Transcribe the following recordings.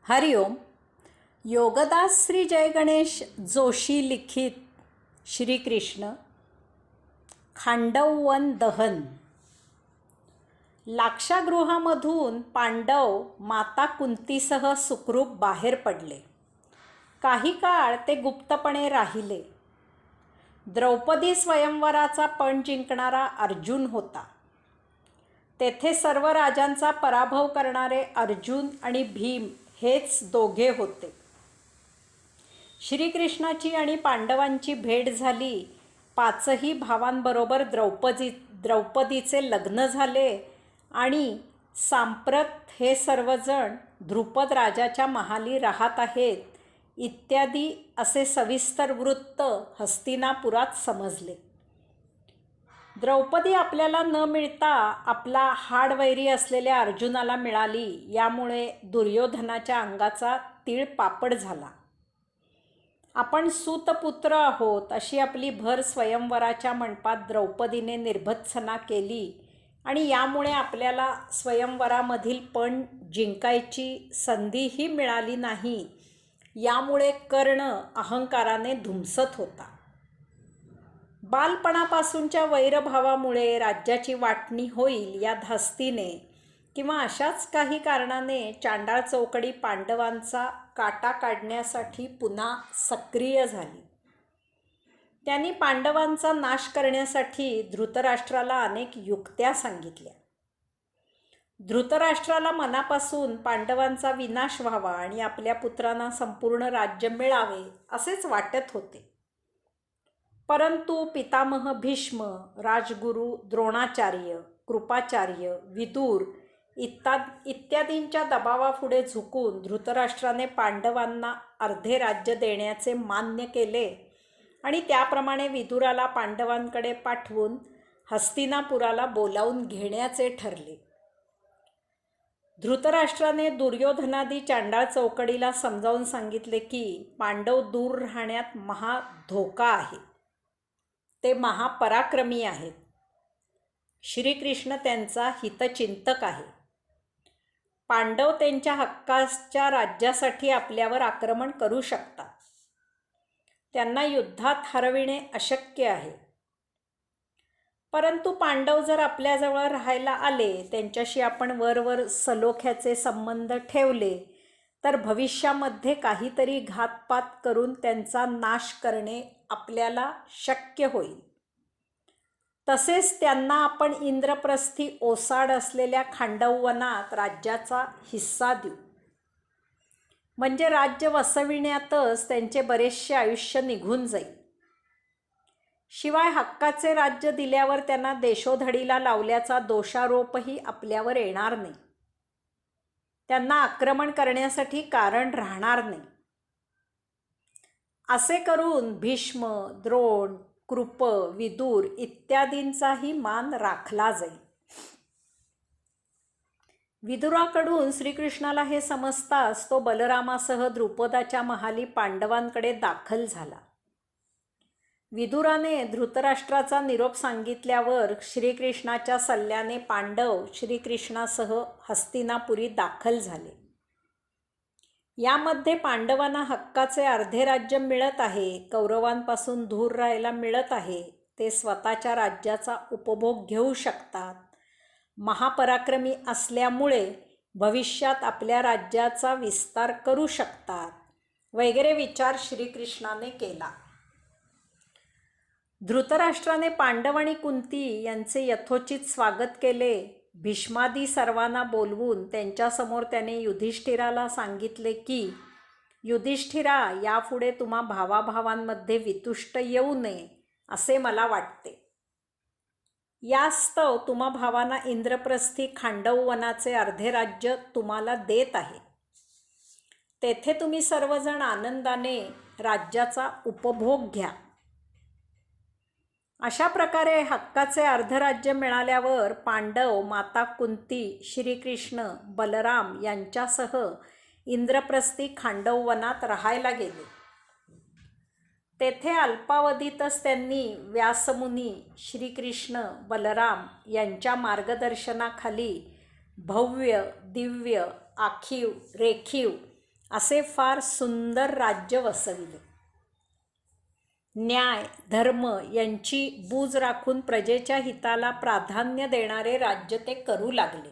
हरिओम. योगदास श्री जय गणेश जोशी लिखित श्रीकृष्ण खांडवन दहन. लाक्षागृहामधून पांडव माता कुंतीसह सुखरूप बाहेर पडले. काही काळ ते गुप्तपणे राहिले. द्रौपदी स्वयंवराचा पण जिंकणारा अर्जुन होता. तेथे सर्व राजांचा पराभव करणारे अर्जुन आणि भीम हेच दोघे होते. श्रीकृष्णाची आणि पांडवांची भेट झाली. पाचही भावांबरोबर द्रौपदीचे लग्न झाले आणि सांप्रत हे सर्वजण द्रुपद राजाच्या महाली राहत आहेत इत्यादी असे सविस्तर वृत्त हस्तिनापुरात समजले. द्रौपदी आपल्याला न मिळता आपला हाडवैरी असलेल्या अर्जुनाला मिळाली, यामुळे दुर्योधनाच्या अंगाचा तीळ पापड झाला. आपण सूतपुत्र आहोत अशी आपली भर स्वयंवराच्या मंडपात द्रौपदीने निर्भत्सना केली आणि यामुळे आपल्याला स्वयंवरामधील पण जिंकायची संधीही मिळाली नाही. यामुळे कर्ण अहंकाराने धुमसत होता. बालपणापासूनच्या वैरभावामुळे राज्याची वाटणी होईल या धास्तीने किंवा अशाच काही कारणाने चांडाळ चौकडी पांडवांचा काटा काढण्यासाठी पुन्हा सक्रिय झाली. त्यांनी पांडवांचा नाश करण्यासाठी धृतराष्ट्राला अनेक युक्त्या सांगितल्या. धृतराष्ट्राला मनापासून पांडवांचा विनाश व्हावा आणि आपल्या पुत्रांना संपूर्ण राज्य मिळावे असेच वाटत होते. परंतु पितामह भीष्म, राजगुरू द्रोणाचार्य, कृपाचार्य, विदुर इत्यादींच्या दबावापुढे झुकून धृतराष्ट्राने पांडवांना अर्धे राज्य देण्याचे मान्य केले आणि त्याप्रमाणे विदुराला पांडवांकडे पाठवून हस्तिनापुराला बोलावून घेण्याचे ठरले. धृतराष्ट्राने दुर्योधनादी चांडाळ चौकडीला समजावून सांगितले की पांडव दूर राहण्यात महा धोका आहे. ते महापराक्रमी आहेत. श्रीकृष्ण त्यांचा हितचिंतक आहे. पांडव त्यांच्या हक्काच्या राज्यासाठी आपल्यावर आक्रमण करू शकतात. त्यांना युद्धात हरविणे अशक्य आहे. परंतु पांडव जर आपल्याजवळ राहायला आले, त्यांच्याशी आपण वरवर सलोख्याचे संबंध ठेवले तर भविष्यामध्ये काहीतरी घातपात करून त्यांचा नाश करणे आपल्याला शक्य होईल. तसेच त्यांना आपण इंद्रप्रस्थी ओसाड असलेल्या खांडववनात राज्याचा हिस्सा देऊ. म्हणजे राज्य वसविण्यातच त्यांचे बरेचसे आयुष्य निघून जाईल. शिवाय हक्काचे राज्य दिल्यावर त्यांना देशोधडीला लावल्याचा दोषारोपही आपल्यावर येणार नाही. त्यांना आक्रमण करण्यासाठी कारण राहणार नाही. असे करून भीष्म, द्रोण, कृप, विदुर इत्यादींचाही मान राखला जाईल. विदुराकडून श्रीकृष्णाला हे समजताच तो बलरामासह द्रुपदाच्या महाली पांडवांकडे दाखल झाला. विदुराने धृतराष्ट्राचा निरोप सांगितल्यावर श्रीकृष्णाच्या सल्ल्याने पांडव श्रीकृष्णासह हस्तिनापुरी दाखल झाले. यामध्ये पांडवांना हक्काचे अर्धे राज्य मिळत आहे, कौरवांपासून दूर राहायला मिळत आहे, ते स्वतःच्या राज्याचा उपभोग घेऊ शकतात, महापराक्रमी असल्यामुळे भविष्यात आपल्या राज्याचा विस्तार करू शकतात वगैरे विचार श्रीकृष्णाने केला. धृतराष्ट्राने पांडव आणि कुंती यांचे यथोचित स्वागत केले. भीष्मादी सर्वांना बोलवून त्यांच्यासमोर त्याने युधिष्ठिराला सांगितले की युधिष्ठिरा, यापुढे तुम्हा भावाभावांमध्ये वितुष्ट येऊ नये असे मला वाटते. यास्तव तुम्हा भावांना इंद्रप्रस्थी खांडववनाचे अर्धे राज्य तुम्हाला देत आहे. तेथे तुम्ही सर्वजण आनंदाने राज्याचा उपभोग घ्या. अशा प्रकारे हक्काचे अर्धराज्य मिळाल्यावर पांडव माता कुंती, श्रीकृष्ण, बलराम यांच्यासह इंद्रप्रस्थी खांडववनात राहायला गेले. तेथे अल्पावधीतच त्यांनी व्यासमुनी, श्रीकृष्ण, बलराम यांच्या मार्गदर्शनाखाली भव्य, दिव्य, आखीव, रेखीव असे फार सुंदर राज्य वसविले. न्याय धर्म यांची बूज राखून प्रजेच्या हिताला प्राधान्य देणारे राज्य ते करू लागले.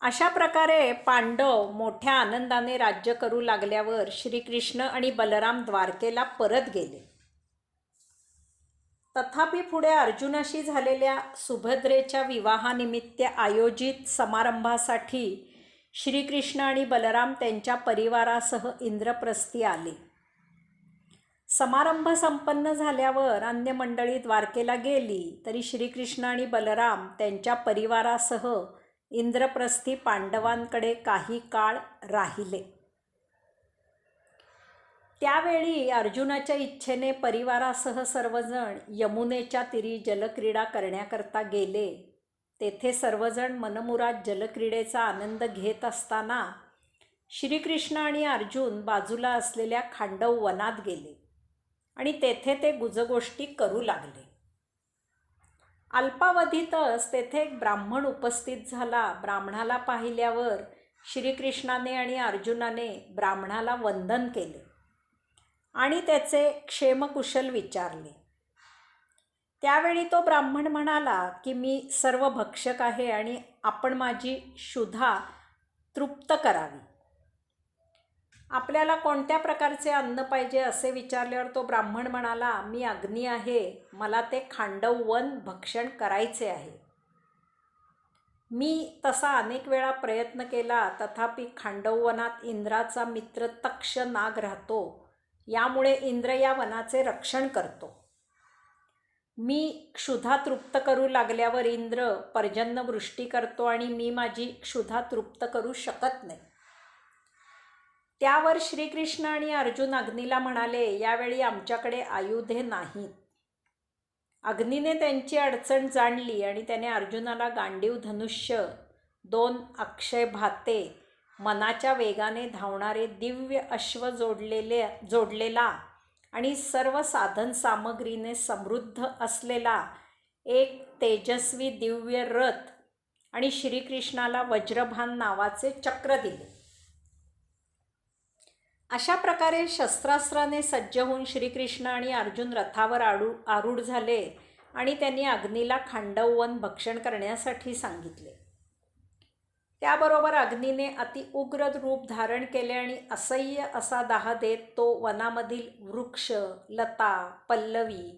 अशा प्रकारे पांडव मोठ्या आनंदाने राज्य करू लागल्यावर श्रीकृष्ण आणि बलराम द्वारकेला परत गेले. तथापि पुढे अर्जुनाशी झालेल्या सुभद्रेच्या विवाहानिमित्त आयोजित समारंभासाठी श्रीकृष्ण आणि बलराम त्यांच्या परिवारासह इंद्रप्रस्थी आले. समारंभ संपन्न झाल्यावर अन्य मंडळी द्वारकेला गेली तरी श्रीकृष्ण आणि बलराम त्यांच्या परिवारासह इंद्रप्रस्थी पांडवांकडे काही काळ राहिले. त्यावेळी अर्जुनाच्या इच्छेने परिवारासह सर्वजण यमुनेच्या तीरी जलक्रीडा करण्याकरता गेले. तेथे सर्वजण मनमुराद जलक्रीडेचा आनंद घेत असताना श्रीकृष्ण आणि अर्जुन बाजूला असलेल्या खांडव वनात गेले आणि तेथे ते गुजगोष्टी करू लागले. अल्पावधीतच तेथे एक ब्राह्मण उपस्थित झाला. ब्राह्मणाला पाहिल्यावर श्रीकृष्णाने आणि अर्जुनाने ब्राह्मणाला वंदन केले आणि त्याचे क्षेमकुशल विचारले. त्यावेळी तो ब्राह्मण म्हणाला की मी सर्व भक्षक आहे आणि आपण माझी क्षुधा तृप्त करावी. आपल्याला कोणत्या प्रकारचे अन्न पाहिजे असे विचारल्यावर तो ब्राह्मण म्हणाला, मी अग्नी आहे, मला ते खांडव वन भक्षण करायचे आहे. मी तसा अनेक वेळा प्रयत्न केला, तथापि खांडववनात इंद्राचा मित्र तक्ष नाग राहतो. यामुळे इंद्र या वनाचे रक्षण करतो. मी क्षुधा तृप्त करू लागल्यावर इंद्र पर्जन्यवृष्टी करतो आणि मी माझी क्षुधा तृप्त करू शकत नाही. त्यावर श्रीकृष्ण आणि अर्जुन अग्नीला म्हणाले, यावेळी आमच्याकडे आयुधे नाहीत. अग्नीने त्यांची अडचण जाणली आणि त्याने अर्जुनाला गांडीव धनुष्य, 2 अक्षय भाते, मनाच्या वेगाने धावणारे दिव्य अश्व जोडलेला आणि सर्व साधन सामग्रीने समृद्ध असलेला एक तेजस्वी दिव्य रथ आणि श्रीकृष्णाला वज्रभान नावाचे चक्र दिले. अशा प्रकारे शस्त्रास्त्राने सज्ज होऊन श्रीकृष्ण आणि अर्जुन रथावर आरूढ झाले आणि त्यांनी अग्नीला खांडववन भक्षण करण्यासाठी सांगितले. त्याबरोबर अग्नीने अति उग्र रूप धारण केले आणि असह्य असा दाह देत तो वनामधील वृक्ष, लता, पल्लवी,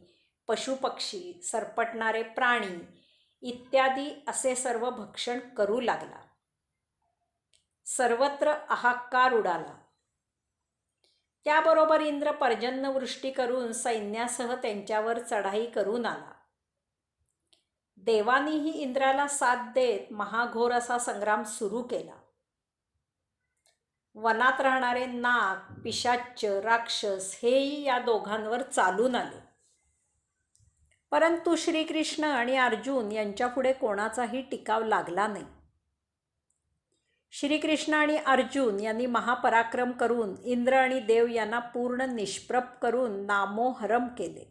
पशुपक्षी, सरपटणारे प्राणी इत्यादी असे सर्व भक्षण करू लागला. सर्वत्र हाहाकार उडाला. त्याबरोबर इंद्र पर्जन्यवृष्टी करून सैन्यासह त्यांच्यावर चढाई करून आला. देवानीही इंद्राला साथ देत महाघोर असा संग्राम सुरू केला. वनात राहणारे नाग, पिशाच्च, राक्षस हेही या दोघांवर चालून आले. परंतु श्रीकृष्ण आणि अर्जुन यांच्यापुढे कोणाचाही टिकाव लागला नाही. श्रीकृष्ण आणि अर्जुन यांनी महापराक्रम करून इंद्र आणि देव यांना पूर्ण निष्प्रभ करून नामोहरम केले.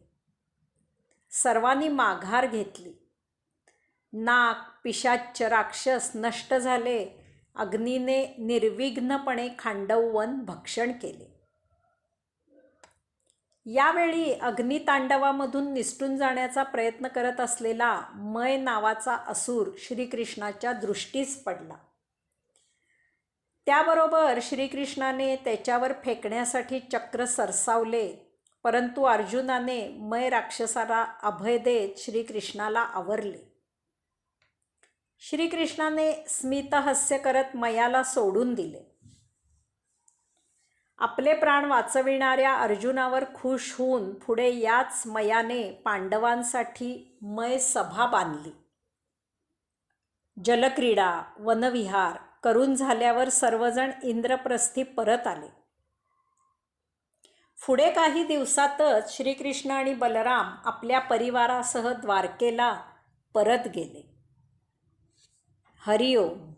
सर्वांनी माघार घेतली. नाग, पिशाच्च, राक्षस नष्ट झाले. अग्नीने निर्विघ्नपणे खांडववन भक्षण केले. यावेळी अग्नितांडवामधून निसटून जाण्याचा प्रयत्न करत असलेला मय नावाचा असुर श्रीकृष्णाच्या दृष्टीस पडला. त्याबरोबर श्रीकृष्णाने त्याच्यावर फेकण्यासाठी चक्र सरसावले, परंतु अर्जुनाने मय राक्षसाला अभय देत श्रीकृष्णाला आवरले. श्रीकृष्णाने स्मितहास्य करत मयाला सोडून दिले. आपले प्राण वाचविणाऱ्या अर्जुनावर खुश होऊन पुढे याच मयाने पांडवांसाठी मय सभा बांधली. जलक्रीडा, वनविहार करून झाल्यावर सर्वजण इंद्रप्रस्थी परत आले. पुढे काही दिवसातच श्रीकृष्ण आणि बलराम आपल्या परिवारासह द्वारकेला परत गेले. हरिओम.